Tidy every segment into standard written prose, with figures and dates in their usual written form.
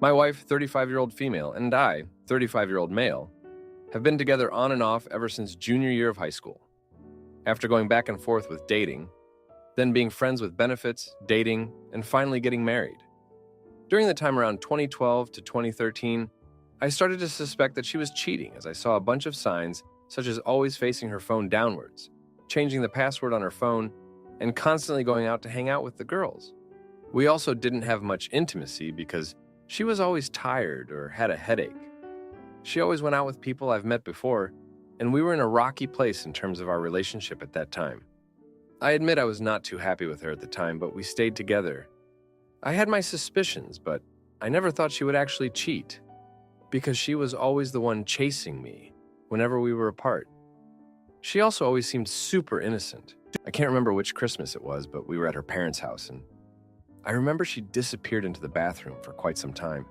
My wife, 35-year-old female, and I, 35-year-old male, have been together on and off ever since junior year of high school. After going back and forth with dating, then being friends with benefits, dating, and finally getting married. During the time around 2012 to 2013, I started to suspect that she was cheating as I saw a bunch of signs such as always facing her phone downwards, changing the password on her phone, and constantly going out to hang out with the girls. We also didn't have much intimacy because she was always tired or had a headache. She always went out with people I've met before, and we were in a rocky place in terms of our relationship at that time. I admit I was not too happy with her at the time, but we stayed together. I had my suspicions, but I never thought she would actually cheat, because she was always the one chasing me whenever we were apart. She also always seemed super innocent. I can't remember which Christmas it was, but we were at her parents' house, and I remember she disappeared into the bathroom for quite some time.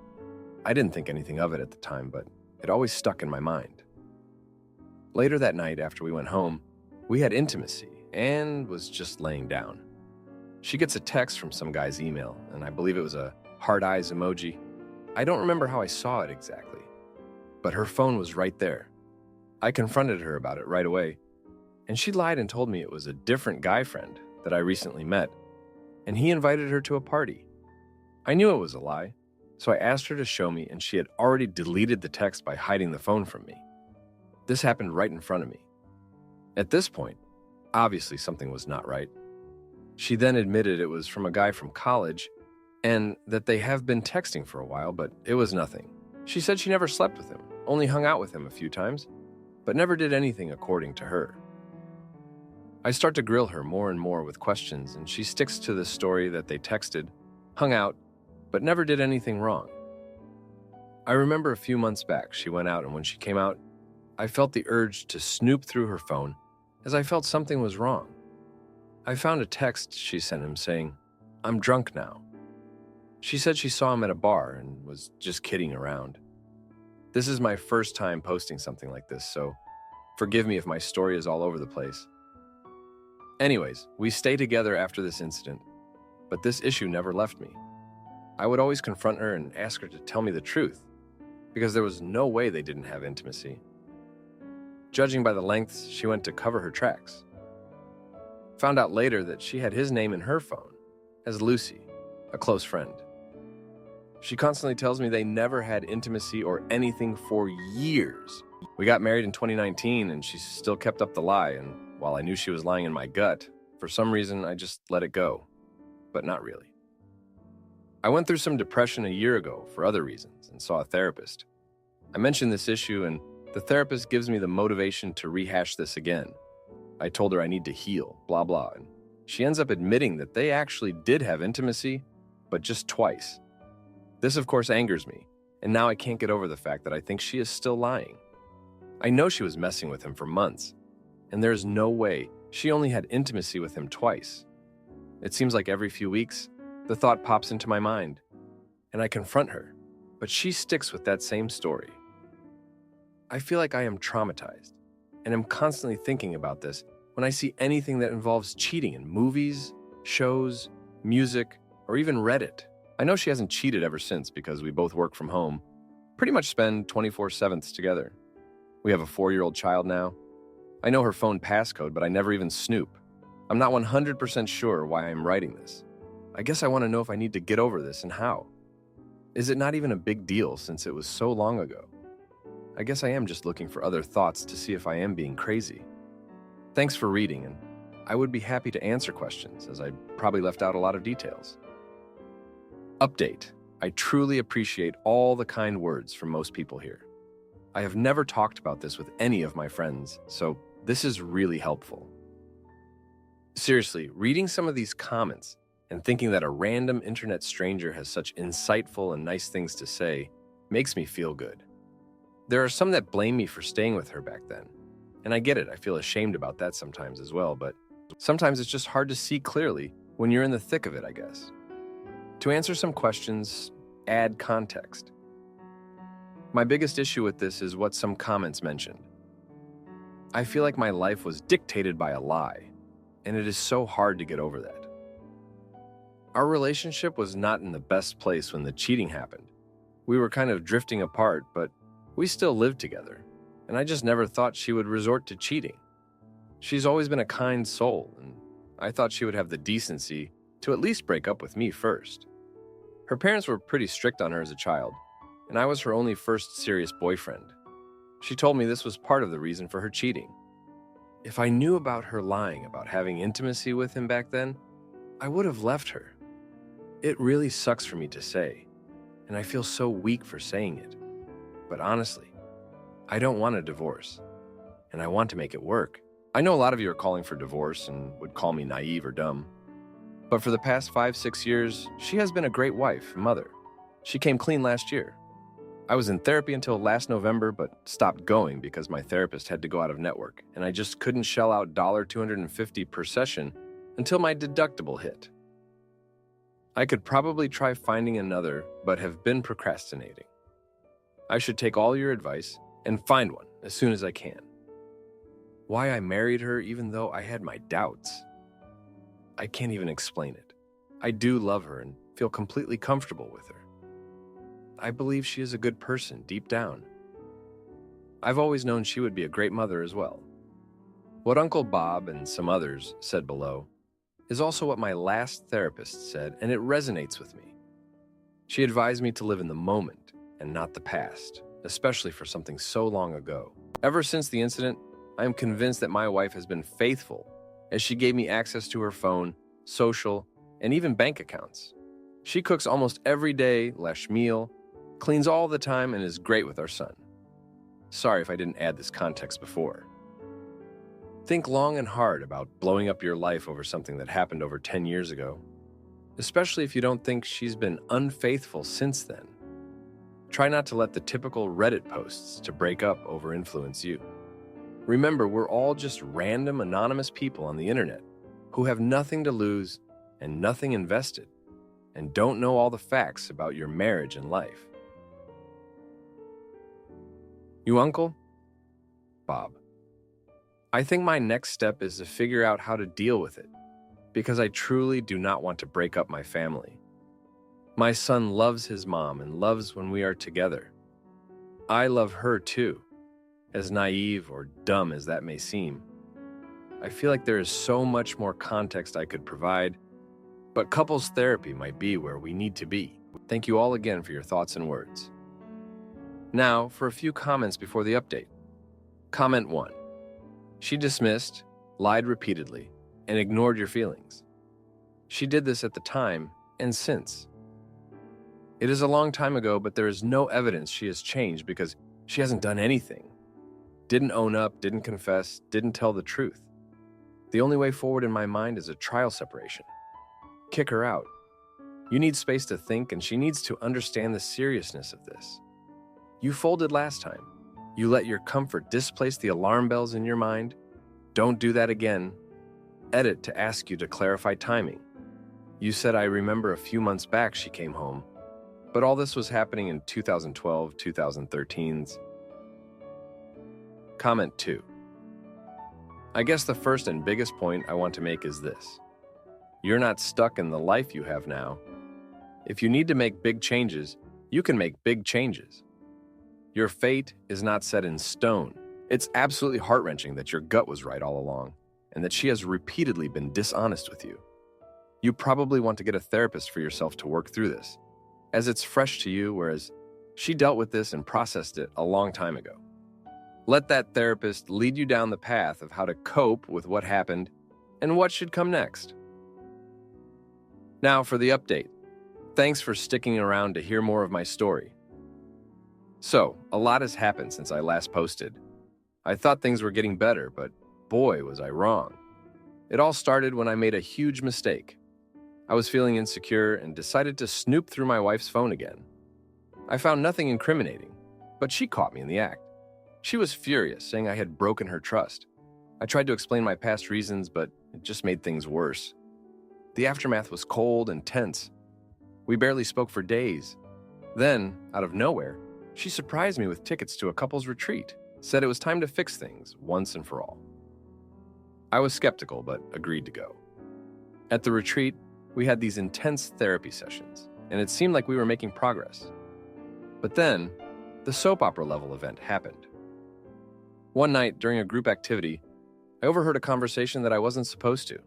I didn't think anything of it at the time, but it always stuck in my mind. Later that night, after we went home, we had intimacy and was just laying down. She gets a text from some guy's email, and I believe it was a heart eyes emoji. I don't remember how I saw it exactly, but her phone was right there. I confronted her about it right away, and she lied and told me it was a different guy friend that I recently met, and he invited her to a party. I knew it was a lie, so I asked her to show me, and she had already deleted the text by hiding the phone from me. This happened right in front of me. At this point, obviously something was not right. She then admitted it was from a guy from college and that they have been texting for a while, but it was nothing. She said she never slept with him, only hung out with him a few times, but never did anything according to her. I start to grill her more and more with questions, and she sticks to the story that they texted, hung out, but never did anything wrong. I remember a few months back, she went out, and when she came out, I felt the urge to snoop through her phone as I felt something was wrong. I found a text she sent him saying, "I'm drunk now." She said she saw him at a bar and was just kidding around. This is my first time posting something like this, so forgive me if my story is all over the place. Anyways, we stay together after this incident, but this issue never left me. I would always confront her and ask her to tell me the truth, because there was no way they didn't have intimacy. Judging by the lengths she went to cover her tracks. Found out later that she had his name in her phone as Lucy, a close friend. She constantly tells me they never had intimacy or anything for years. We got married in 2019 and she still kept up the lie, and while I knew she was lying in my gut, for some reason I just let it go, but not really. I went through some depression a year ago for other reasons and saw a therapist. I mentioned this issue and the therapist gives me the motivation to rehash this again. I told her I need to heal, blah blah, and she ends up admitting that they actually did have intimacy, but just twice. This of course angers me, and now I can't get over the fact that I think she is still lying. I know she was messing with him for months, and there is no way she only had intimacy with him twice. It seems like every few weeks, the thought pops into my mind, and I confront her, but she sticks with that same story. I feel like I am traumatized, and am constantly thinking about this when I see anything that involves cheating in movies, shows, music, or even Reddit. I know she hasn't cheated ever since because we both work from home, pretty much spend 24/7 together. We have a 4-year-old child now. I know her phone passcode, but I never even snoop. I'm not 100% sure why I'm writing this. I guess I want to know if I need to get over this and how. Is it not even a big deal since it was so long ago? I guess I am just looking for other thoughts to see if I am being crazy. Thanks for reading, and I would be happy to answer questions, as I probably left out a lot of details. Update. I truly appreciate all the kind words from most people here. I have never talked about this with any of my friends, so this is really helpful. Seriously, reading some of these comments and thinking that a random internet stranger has such insightful and nice things to say makes me feel good. There are some that blame me for staying with her back then, and I get it, I feel ashamed about that sometimes as well, but sometimes it's just hard to see clearly when you're in the thick of it, I guess. To answer some questions, add context. My biggest issue with this is what some comments mentioned. I feel like my life was dictated by a lie, and it is so hard to get over that. Our relationship was not in the best place when the cheating happened, We were kind of drifting apart, but we still lived together, and I just never thought she would resort to cheating. She's always been a kind soul, and I thought she would have the decency to at least break up with me first. Her parents were pretty strict on her as a child, and I was her only first serious boyfriend. She told me this was part of the reason for her cheating. If I knew about her lying about having intimacy with him back then, I would have left her. It really sucks for me to say, and I feel so weak for saying it. But honestly, I don't want a divorce, and I want to make it work. I know a lot of you are calling for divorce and would call me naive or dumb. But for the past 5-6 years, she has been a great wife and mother. She came clean last year. I was in therapy until last November, but stopped going because my therapist had to go out of network, and I just couldn't shell out $250 per session until my deductible hit. I could probably try finding another, but have been procrastinating. I should take all your advice and find one as soon as I can. Why I married her even though I had my doubts. I can't even explain it. I do love her and feel completely comfortable with her. I believe she is a good person deep down. I've always known she would be a great mother as well. What Uncle Bob and some others said below is also what my last therapist said, and it resonates with me. She advised me to live in the moment and not the past, especially for something so long ago. Ever since the incident, I am convinced that my wife has been faithful, as she gave me access to her phone, social, and even bank accounts. She cooks almost every day, meal, cleans all the time, and is great with our son. Sorry if I didn't add this context before. Think long and hard about blowing up your life over something that happened over 10 years ago, especially if you don't think she's been unfaithful since then. Try not to let the typical Reddit posts to break up over influence you. Remember, we're all just random anonymous people on the internet who have nothing to lose and nothing invested, and don't know all the facts about your marriage and life. You uncle? Bob. I think my next step is to figure out how to deal with it, because I truly do not want to break up my family. My son loves his mom and loves when we are together. I love her too, as naive or dumb as that may seem. I feel like there is so much more context I could provide, but couples therapy might be where we need to be. Thank you all again for your thoughts and words. Now, for a few comments before the update. Comment 1. She dismissed, lied repeatedly, and ignored your feelings. She did this at the time and since. It is a long time ago, but there is no evidence she has changed because she hasn't done anything. Didn't own up, didn't confess, didn't tell the truth. The only way forward in my mind is a trial separation. Kick her out. You need space to think, and she needs to understand the seriousness of this. You folded last time. You let your comfort displace the alarm bells in your mind. Don't do that again. Edit to ask you to clarify timing. You said, I remember a few months back she came home, but all this was happening in 2012, 2013s. Comment 2. I guess the first and biggest point I want to make is this. You're not stuck in the life you have now. If you need to make big changes, you can make big changes. Your fate is not set in stone. It's absolutely heart-wrenching that your gut was right all along, and that she has repeatedly been dishonest with you. You probably want to get a therapist for yourself to work through this, as it's fresh to you, whereas she dealt with this and processed it a long time ago. Let that therapist lead you down the path of how to cope with what happened and what should come next. Now for the update. Thanks for sticking around to hear more of my story. So, a lot has happened since I last posted. I thought things were getting better, but boy, was I wrong. It all started when I made a huge mistake. I was feeling insecure and decided to snoop through my wife's phone again. I found nothing incriminating, but she caught me in the act. She was furious, saying I had broken her trust. I tried to explain my past reasons, but it just made things worse. The aftermath was cold and tense. We barely spoke for days. Then, out of nowhere, she surprised me with tickets to a couple's retreat, said it was time to fix things once and for all. I was skeptical, but agreed to go. At the retreat, we had these intense therapy sessions, and it seemed like we were making progress. But then, the soap opera level event happened. One night, during a group activity, I overheard a conversation that I wasn't supposed to.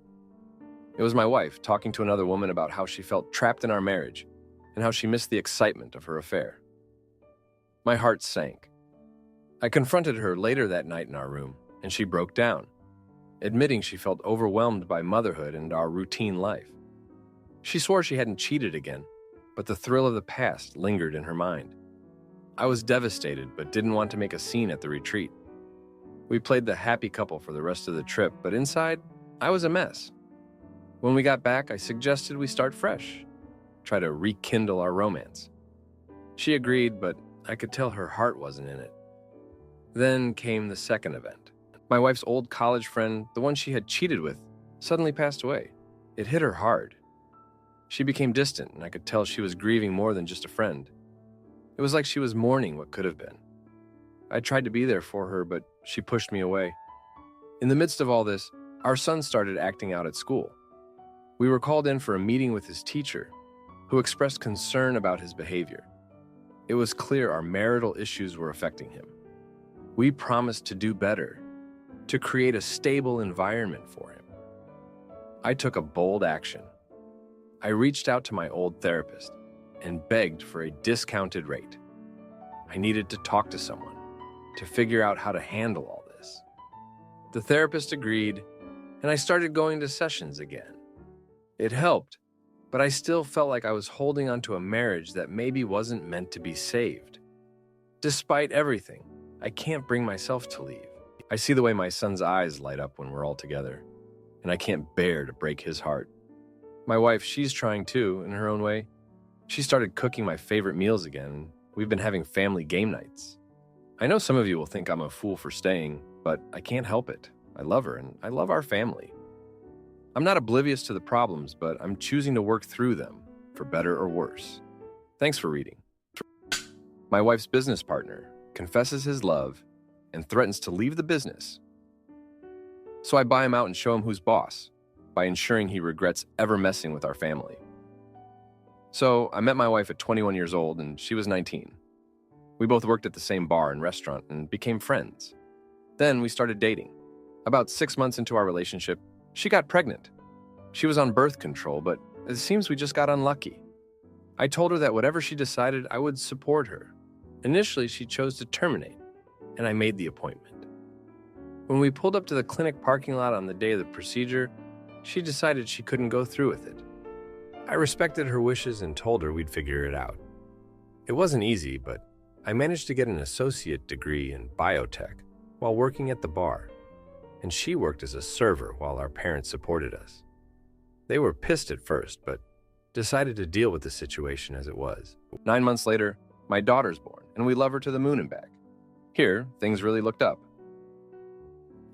It was my wife talking to another woman about how she felt trapped in our marriage and how she missed the excitement of her affair. My heart sank. I confronted her later that night in our room, and she broke down, admitting she felt overwhelmed by motherhood and our routine life. She swore she hadn't cheated again, but the thrill of the past lingered in her mind. I was devastated, but didn't want to make a scene at the retreat. We played the happy couple for the rest of the trip, but inside, I was a mess. When we got back, I suggested we start fresh, try to rekindle our romance. She agreed, but I could tell her heart wasn't in it. Then came the second event. My wife's old college friend, the one she had cheated with, suddenly passed away. It hit her hard. She became distant, and I could tell she was grieving more than just a friend. It was like she was mourning what could have been. I tried to be there for her, but she pushed me away. In the midst of all this, our son started acting out at school. We were called in for a meeting with his teacher, who expressed concern about his behavior. It was clear our marital issues were affecting him. We promised to do better, to create a stable environment for him. I took a bold action. I reached out to my old therapist and begged for a discounted rate. I needed to talk to someone to figure out how to handle all this. The therapist agreed, and I started going to sessions again. It helped, but I still felt like I was holding onto a marriage that maybe wasn't meant to be saved. Despite everything, I can't bring myself to leave. I see the way my son's eyes light up when we're all together, and I can't bear to break his heart. My wife, she's trying too, in her own way. She started cooking my favorite meals again. We've been having family game nights. I know some of you will think I'm a fool for staying, but I can't help it. I love her, and I love our family. I'm not oblivious to the problems, but I'm choosing to work through them, for better or worse. Thanks for reading. My wife's business partner confesses his love and threatens to leave the business. So I buy him out and show him who's boss, by ensuring he regrets ever messing with our family. So I met my wife at 21 years old, and she was 19. We both worked at the same bar and restaurant and became friends. Then we started dating. About 6 months into our relationship, she got pregnant. She was on birth control, but it seems we just got unlucky. I told her that whatever she decided, I would support her. Initially, she chose to terminate, and I made the appointment. When we pulled up to the clinic parking lot on the day of the procedure, she decided she couldn't go through with it. I respected her wishes and told her we'd figure it out. It wasn't easy, but I managed to get an associate degree in biotech while working at the bar, and she worked as a server while our parents supported us. They were pissed at first, but decided to deal with the situation as it was. 9 months later, my daughter's born, and we love her to the moon and back. Here, things really looked up.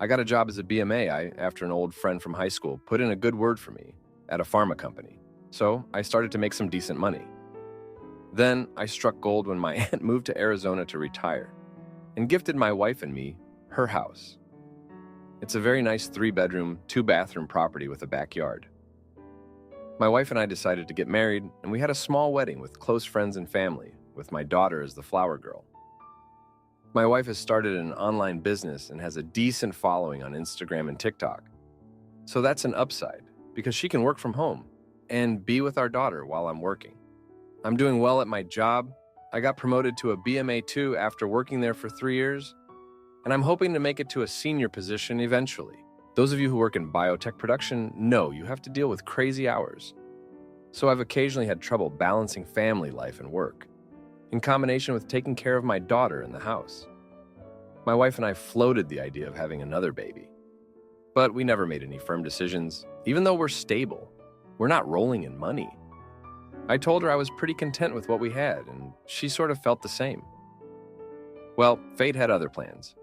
I got a job as a BMA after an old friend from high school put in a good word for me at a pharma company, so I started to make some decent money. Then I struck gold when my aunt moved to Arizona to retire and gifted my wife and me her house. It's a very nice 3-bedroom, 2-bathroom property with a backyard. My wife and I decided to get married, and we had a small wedding with close friends and family, with my daughter as the flower girl. My wife has started an online business and has a decent following on Instagram and TikTok. So that's an upside, because she can work from home and be with our daughter while I'm working. I'm doing well at my job. I got promoted to a BMA 2 after working there for 3 years, and I'm hoping to make it to a senior position eventually. Those of you who work in biotech production know you have to deal with crazy hours. So I've occasionally had trouble balancing family life and work, in combination with taking care of my daughter in the house. My wife and I floated the idea of having another baby, but we never made any firm decisions. Even though we're stable, we're not rolling in money. I told her I was pretty content with what we had, and she sort of felt the same. Well, fate had other plans.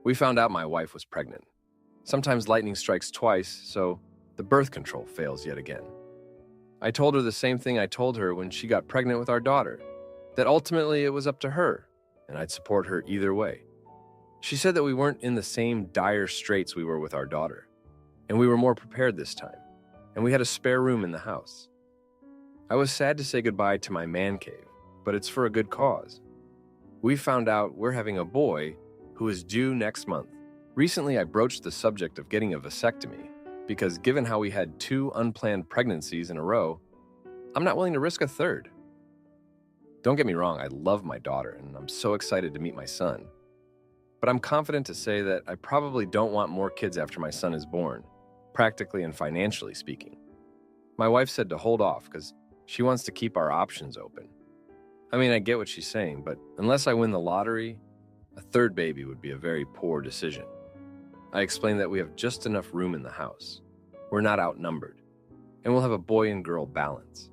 We found out my wife was pregnant. Sometimes lightning strikes twice, so the birth control fails yet again. I told her the same thing I told her when she got pregnant with our daughter, that ultimately it was up to her, and I'd support her either way. She said that we weren't in the same dire straits we were with our daughter, and we were more prepared this time, and we had a spare room in the house. I was sad to say goodbye to my man cave, but it's for a good cause. We found out we're having a boy who is due next month. Recently, I broached the subject of getting a vasectomy because given how we had 2 unplanned pregnancies in a row, I'm not willing to risk a third. Don't get me wrong, I love my daughter and I'm so excited to meet my son. But I'm confident to say that I probably don't want more kids after my son is born, practically and financially speaking. My wife said to hold off because she wants to keep our options open. I mean, I get what she's saying, but unless I win the lottery, a third baby would be a very poor decision. I explained that we have just enough room in the house. We're not outnumbered, and we'll have a boy and girl balance.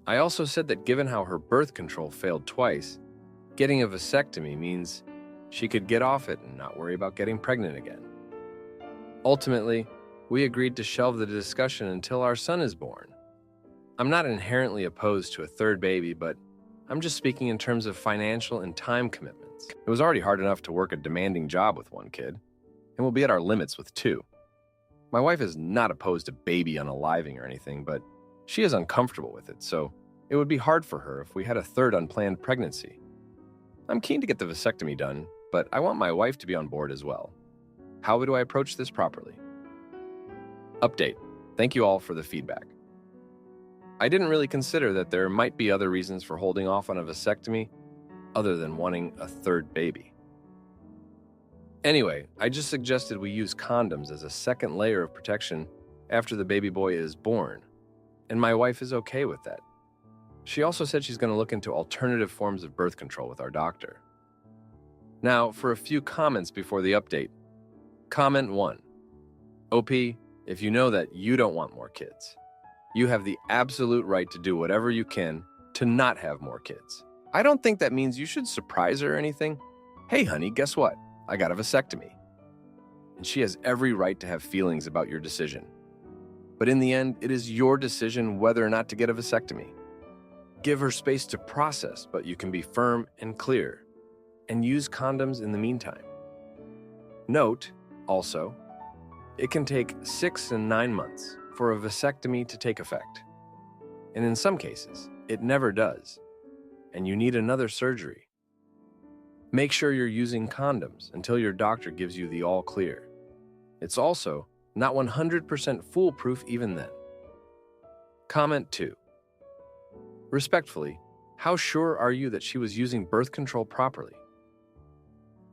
I also said that given how her birth control failed twice, getting a vasectomy means she could get off it and not worry about getting pregnant again. Ultimately, we agreed to shelve the discussion until our son is born. I'm not inherently opposed to a third baby, but I'm just speaking in terms of financial and time commitments. It was already hard enough to work a demanding job with 1 kid, and we'll be at our limits with 2. My wife is not opposed to baby unaliving or anything, but she is uncomfortable with it, so it would be hard for her if we had a third unplanned pregnancy. I'm keen to get the vasectomy done, but I want my wife to be on board as well. How do I approach this properly? Update. Thank you all for the feedback. I didn't really consider that there might be other reasons for holding off on a vasectomy other than wanting a third baby. Anyway, I just suggested we use condoms as a second layer of protection after the baby boy is born, and my wife is okay with that. She also said she's going to look into alternative forms of birth control with our doctor. Now, for a few comments before the update. Comment 1. OP, if you know that you don't want more kids, you have the absolute right to do whatever you can to not have more kids. I don't think that means you should surprise her or anything. Hey, honey, guess what? I got a vasectomy. And she has every right to have feelings about your decision. But in the end, it is your decision whether or not to get a vasectomy. Give her space to process, but you can be firm and clear. And use condoms in the meantime. Note, also, it can take 6 and 9 months for a vasectomy to take effect. And in some cases, it never does, and you need another surgery. Make sure you're using condoms until your doctor gives you the all clear. It's also not 100% foolproof even then. Comment 2. Respectfully, how sure are you that she was using birth control properly?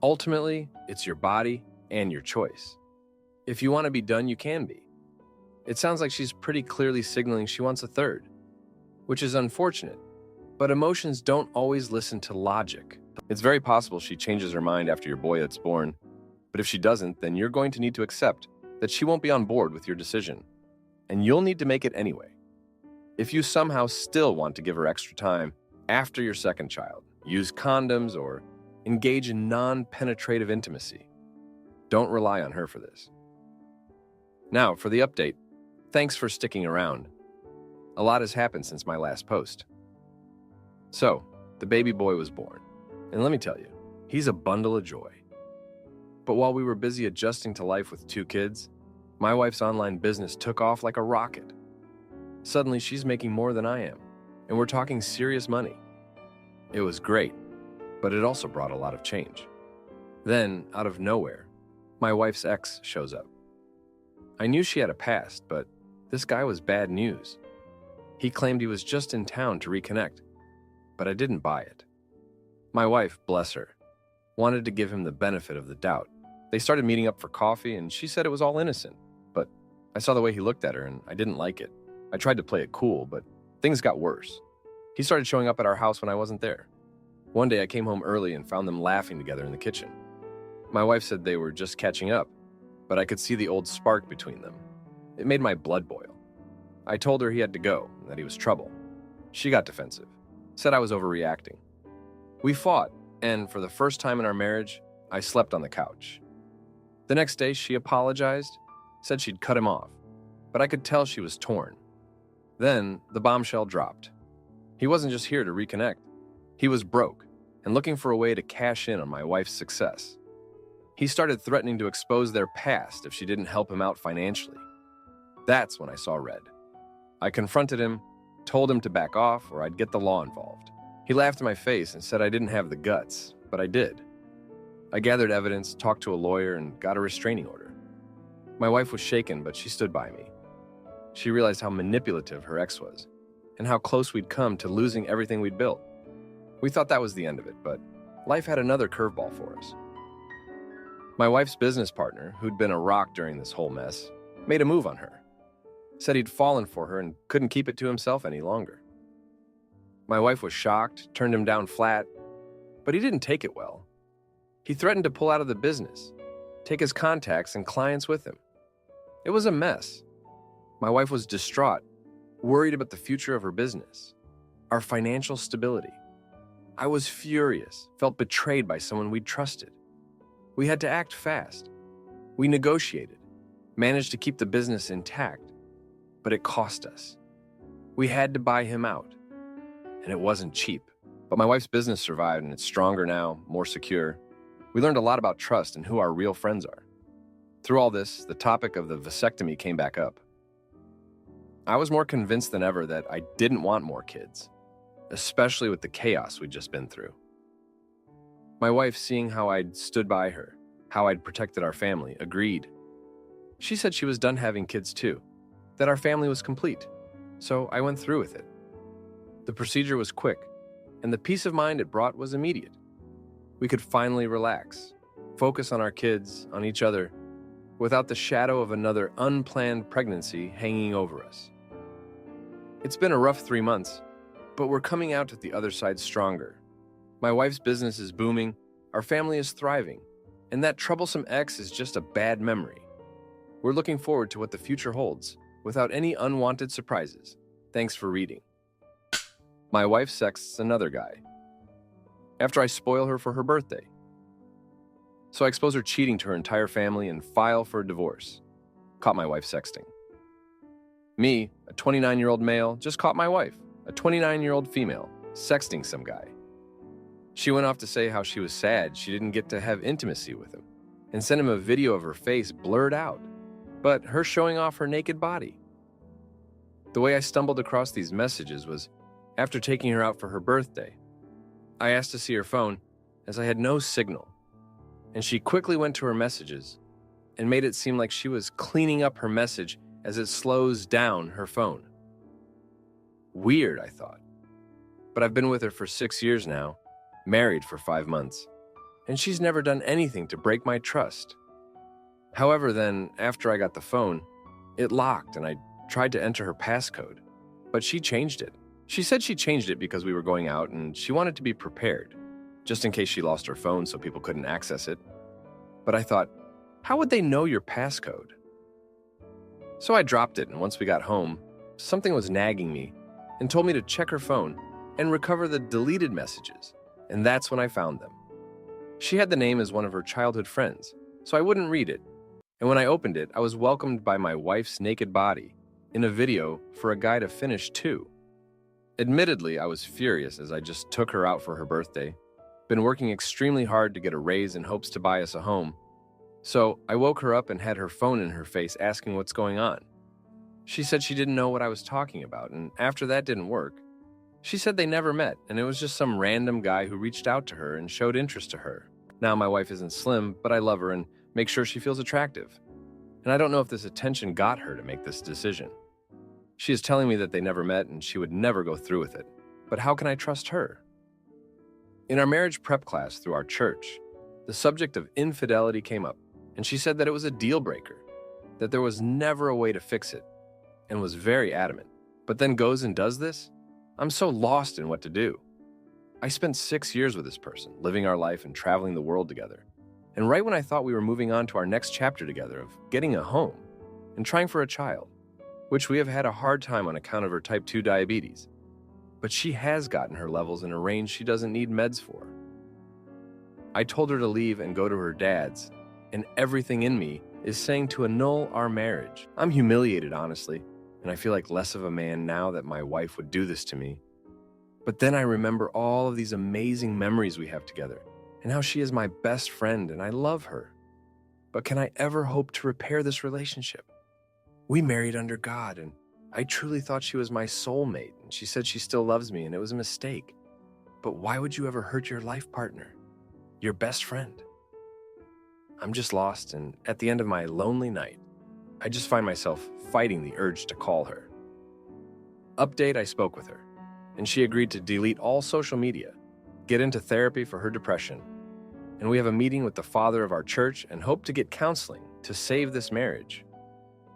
Ultimately, it's your body and your choice. If you want to be done, you can be. It sounds like she's pretty clearly signaling she wants a third, which is unfortunate, but emotions don't always listen to logic. It's very possible she changes her mind after your boy is born, but if she doesn't, then you're going to need to accept that she won't be on board with your decision, and you'll need to make it anyway. If you somehow still want to give her extra time after your second child, use condoms or engage in non-penetrative intimacy. Don't rely on her for this. Now, for the update. Thanks for sticking around. A lot has happened since my last post. So, the baby boy was born. And let me tell you, he's a bundle of joy. But while we were busy adjusting to life with 2 kids, my wife's online business took off like a rocket. Suddenly, she's making more than I am, and we're talking serious money. It was great, but it also brought a lot of change. Then, out of nowhere, my wife's ex shows up. I knew she had a past, but this guy was bad news. He claimed he was just in town to reconnect, but I didn't buy it. My wife, bless her, wanted to give him the benefit of the doubt. They started meeting up for coffee, and she said it was all innocent, but I saw the way he looked at her, and I didn't like it. I tried to play it cool, but things got worse. He started showing up at our house when I wasn't there. One day I came home early and found them laughing together in the kitchen. My wife said they were just catching up, but I could see the old spark between them. It made my blood boil. I told her he had to go, and that he was trouble. She got defensive, said I was overreacting. We fought, and for the first time in our marriage, I slept on the couch. The next day, she apologized, said she'd cut him off, but I could tell she was torn. Then, the bombshell dropped. He wasn't just here to reconnect. He was broke and looking for a way to cash in on my wife's success. He started threatening to expose their past if she didn't help him out financially. That's when I saw red. I confronted him, told him to back off or I'd get the law involved. He laughed in my face and said I didn't have the guts, but I did. I gathered evidence, talked to a lawyer, and got a restraining order. My wife was shaken, but she stood by me. She realized how manipulative her ex was, and how close we'd come to losing everything we'd built. We thought that was the end of it, but life had another curveball for us. My wife's business partner, who'd been a rock during this whole mess, made a move on her. Said he'd fallen for her and couldn't keep it to himself any longer. My wife was shocked, turned him down flat, but he didn't take it well. He threatened to pull out of the business, take his contacts and clients with him. It was a mess. My wife was distraught, worried about the future of her business, our financial stability. I was furious, felt betrayed by someone we'd trusted. We had to act fast. We negotiated, managed to keep the business intact, but it cost us. We had to buy him out, and it wasn't cheap. But my wife's business survived, and it's stronger now, more secure. We learned a lot about trust and who our real friends are. Through all this, the topic of the vasectomy came back up. I was more convinced than ever that I didn't want more kids, especially with the chaos we'd just been through. My wife, seeing how I'd stood by her, how I'd protected our family, agreed. She said she was done having kids too, that our family was complete, so I went through with it. The procedure was quick, and the peace of mind it brought was immediate. We could finally relax, focus on our kids, on each other, without the shadow of another unplanned pregnancy hanging over us. It's been a rough 3 months, but we're coming out at the other side stronger. My wife's business is booming, our family is thriving, and that troublesome ex is just a bad memory. We're looking forward to what the future holds, without any unwanted surprises. Thanks for reading. My wife sexts another guy, after I spoil her for her birthday. So I expose her cheating to her entire family and file for a divorce. Caught my wife sexting. Me, a 29-year-old male, just caught my wife, a 29-year-old female, sexting some guy. She went off to say how she was sad she didn't get to have intimacy with him, and sent him a video of her face blurred out, but her showing off her naked body. The way I stumbled across these messages was after taking her out for her birthday. I asked to see her phone, as I had no signal, and she quickly went to her messages and made it seem like she was cleaning up her message as it slows down her phone. Weird, I thought. But I've been with her for 6 years now, married for 5 months, and she's never done anything to break my trust. However, then, after I got the phone, it locked and I tried to enter her passcode, but she changed it. She said she changed it because we were going out and she wanted to be prepared, just in case she lost her phone so people couldn't access it. But I thought, how would they know your passcode? So I dropped it, and once we got home, something was nagging me and told me to check her phone and recover the deleted messages, and that's when I found them. She had the name as one of her childhood friends, so I wouldn't read it, and when I opened it, I was welcomed by my wife's naked body in a video for a guy to finish too. Admittedly, I was furious as I just took her out for her birthday, been working extremely hard to get a raise in hopes to buy us a home. So I woke her up and had her phone in her face asking what's going on. She said she didn't know what I was talking about, and after that didn't work, she said they never met and it was just some random guy who reached out to her and showed interest to her. Now my wife isn't slim, but I love her and make sure she feels attractive. And I don't know if this attention got her to make this decision. She is telling me that they never met and she would never go through with it. But how can I trust her? In our marriage prep class through our church, the subject of infidelity came up, and she said that it was a deal breaker, that there was never a way to fix it, and was very adamant. But then goes and does this? I'm so lost in what to do. I spent 6 years with this person, living our life and traveling the world together. And right when I thought we were moving on to our next chapter together of getting a home and trying for a child, which we have had a hard time on account of her type 2 diabetes, but she has gotten her levels in a range she doesn't need meds for. I told her to leave and go to her dad's, and everything in me is saying to annul our marriage. I'm humiliated, honestly, and I feel like less of a man now that my wife would do this to me. But then I remember all of these amazing memories we have together, and how she is my best friend and I love her. But can I ever hope to repair this relationship? We married under God, and I truly thought she was my soulmate, and she said she still loves me, and it was a mistake. But why would you ever hurt your life partner, your best friend? I'm just lost, and at the end of my lonely night, I just find myself fighting the urge to call her. Update, I spoke with her, and she agreed to delete all social media, get into therapy for her depression, and we have a meeting with the father of our church and hope to get counseling to save this marriage.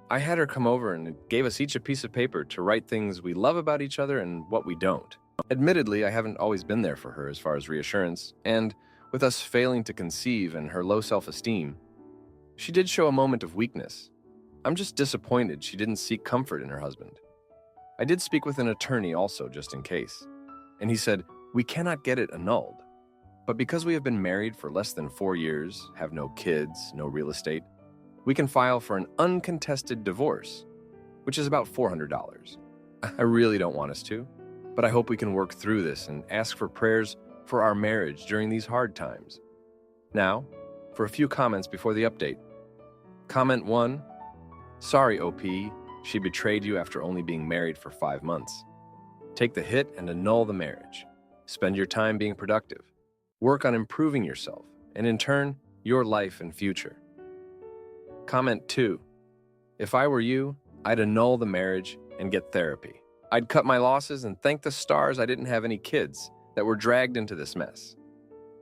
I had her come over and gave us each a piece of paper to write things we love about each other and what we don't. Admittedly, I haven't always been there for her as far as reassurance, and with us failing to conceive and her low self-esteem, she did show a moment of weakness. I'm just disappointed she didn't seek comfort in her husband. I did speak with an attorney also, just in case, and he said, we cannot get it annulled. But because we have been married for less than 4 years, have no kids, no real estate, we can file for an uncontested divorce, which is about $400. I really don't want us to, but I hope we can work through this and ask for prayers for our marriage during these hard times. Now, for a few comments before the update. Comment 1, sorry OP, she betrayed you after only being married for 5 months. Take the hit and annul the marriage. Spend your time being productive. Work on improving yourself, and in turn, your life and future. Comment 2, if I were you, I'd annul the marriage and get therapy. I'd cut my losses and thank the stars I didn't have any kids that were dragged into this mess.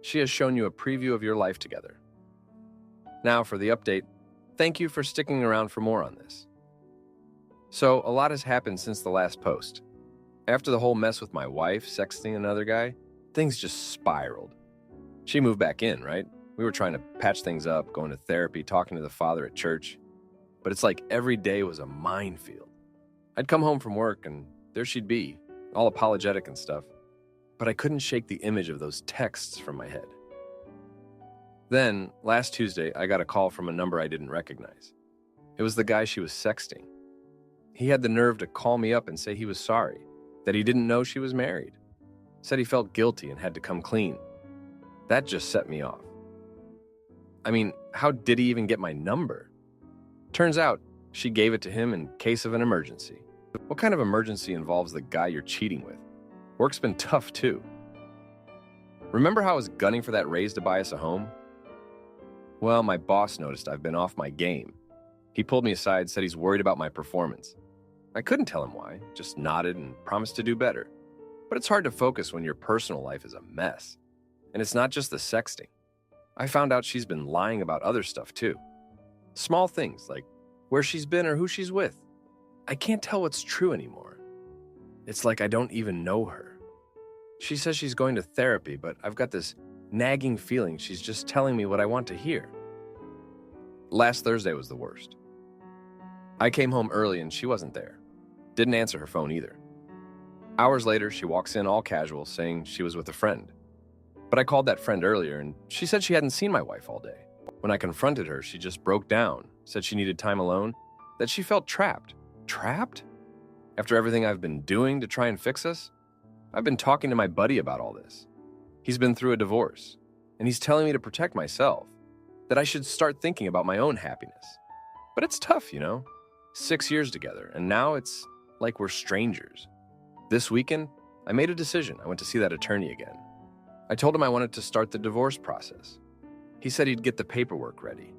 She has shown you a preview of your life together. Now for the update, thank you for sticking around for more on this. So, a lot has happened since the last post. After the whole mess with my wife sexting another guy, things just spiraled. She moved back in, right? We were trying to patch things up, going to therapy, talking to the father at church. But it's like every day was a minefield. I'd come home from work and there she'd be, all apologetic and stuff. But I couldn't shake the image of those texts from my head. Then, last Tuesday, I got a call from a number I didn't recognize. It was the guy she was sexting. He had the nerve to call me up and say he was sorry, that he didn't know she was married. Said he felt guilty and had to come clean. That just set me off. I mean, how did he even get my number? Turns out, she gave it to him in case of an emergency. What kind of emergency involves the guy you're cheating with? Work's been tough, too. Remember how I was gunning for that raise to buy us a home? Well, my boss noticed I've been off my game. He pulled me aside, said he's worried about my performance. I couldn't tell him why, just nodded and promised to do better. But it's hard to focus when your personal life is a mess. And it's not just the sexting. I found out she's been lying about other stuff, too. Small things like where she's been or who she's with. I can't tell what's true anymore. It's like I don't even know her. She says she's going to therapy, but I've got this nagging feeling she's just telling me what I want to hear. Last Thursday was the worst. I came home early and she wasn't there. Didn't answer her phone either. Hours later, she walks in all casual, saying she was with a friend. But I called that friend earlier and she said she hadn't seen my wife all day. When I confronted her, she just broke down, said she needed time alone, that she felt trapped. Trapped? After everything I've been doing to try and fix us? I've been talking to my buddy about all this. He's been through a divorce, and he's telling me to protect myself, that I should start thinking about my own happiness. But it's tough, you know? 6 years together, and now it's like we're strangers. This weekend, I made a decision. I went to see that attorney again. I told him I wanted to start the divorce process. He said he'd get the paperwork ready.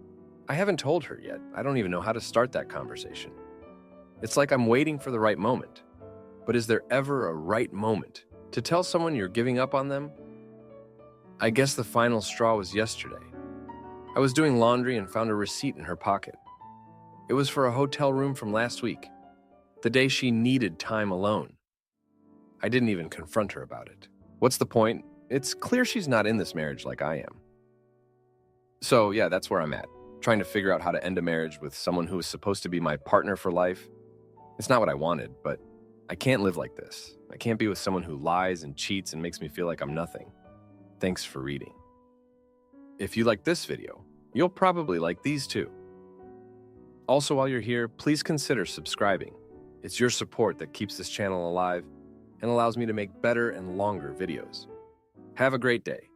I haven't told her yet. I don't even know how to start that conversation. It's like I'm waiting for the right moment. But is there ever a right moment to tell someone you're giving up on them? I guess the final straw was yesterday. I was doing laundry and found a receipt in her pocket. It was for a hotel room from last week, the day she needed time alone. I didn't even confront her about it. What's the point? It's clear she's not in this marriage like I am. So yeah, that's where I'm at, trying to figure out how to end a marriage with someone who is supposed to be my partner for life. It's not what I wanted, but I can't live like this. I can't be with someone who lies and cheats and makes me feel like I'm nothing. Thanks for reading. If you like this video, you'll probably like these too. Also, while you're here, please consider subscribing. It's your support that keeps this channel alive and allows me to make better and longer videos. Have a great day.